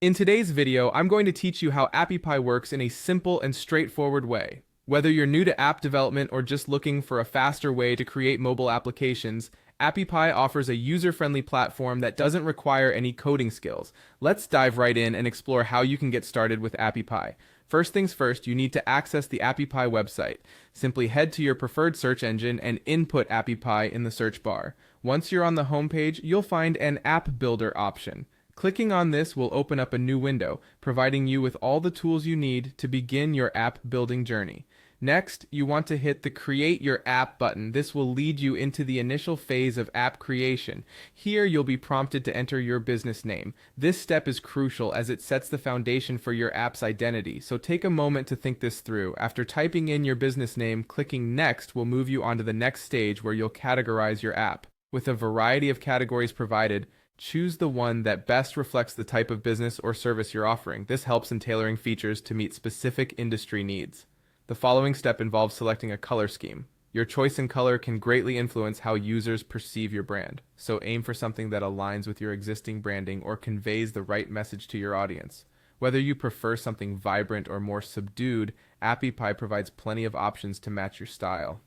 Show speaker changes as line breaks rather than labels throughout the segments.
In today's video, I'm going to teach you how AppyPie works in a simple and straightforward way. Whether you're new to app development or just looking for a faster way to create mobile applications, AppyPie offers a user-friendly platform that doesn't require any coding skills. Let's dive right in and explore how you can get started with AppyPie. First things first, you need to access the AppyPie website. Simply head to your preferred search engine and input AppyPie in the search bar. Once you're on the homepage, you'll find an App Builder option. Clicking on this will open up a new window, providing you with all the tools you need to begin your app building journey. Next, you want to hit the Create Your App button. This will lead you into the initial phase of app creation. Here, you'll be prompted to enter your business name. This step is crucial as it sets the foundation for your app's identity, so take a moment to think this through. After typing in your business name, clicking Next will move you on to the next stage where you'll categorize your app. With a variety of categories provided, choose the one that best reflects the type of business or service you're offering. This helps in tailoring features to meet specific industry needs. The following step involves selecting a color scheme. Your choice in color can greatly influence how users perceive your brand, so aim for something that aligns with your existing branding or conveys the right message to your audience. Whether you prefer something vibrant or more subdued, AppyPie provides plenty of options to match your style.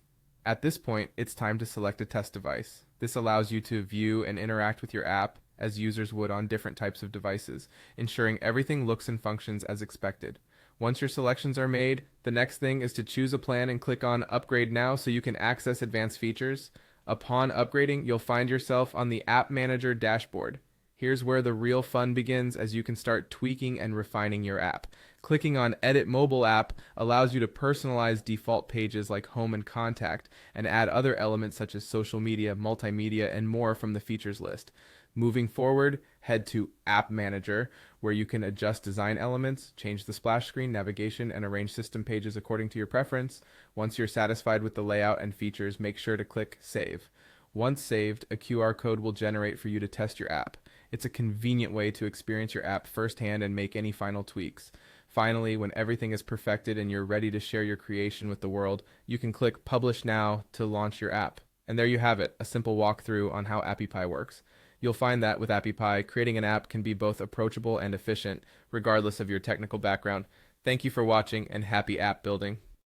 At this point, it's time to select a test device. This allows you to view and interact with your app as users would on different types of devices, ensuring everything looks and functions as expected. Once your selections are made, the next thing is to choose a plan and click on Upgrade Now so you can access advanced features. Upon upgrading, you'll find yourself on the App Manager dashboard. Here's where the real fun begins as you can start tweaking and refining your app. Clicking on Edit Mobile App allows you to personalize default pages like Home and Contact and add other elements such as social media, multimedia, and more from the features list. Moving forward, head to App Manager, where you can adjust design elements, change the splash screen, navigation, and arrange system pages according to your preference. Once you're satisfied with the layout and features, make sure to click Save. Once saved, a QR code will generate for you to test your app. It's a convenient way to experience your app firsthand and make any final tweaks. Finally, when everything is perfected and you're ready to share your creation with the world, you can click Publish Now to launch your app. And there you have it, a simple walkthrough on how AppyPie works. You'll find that with AppyPie, creating an app can be both approachable and efficient, regardless of your technical background. Thank you for watching, and happy app building.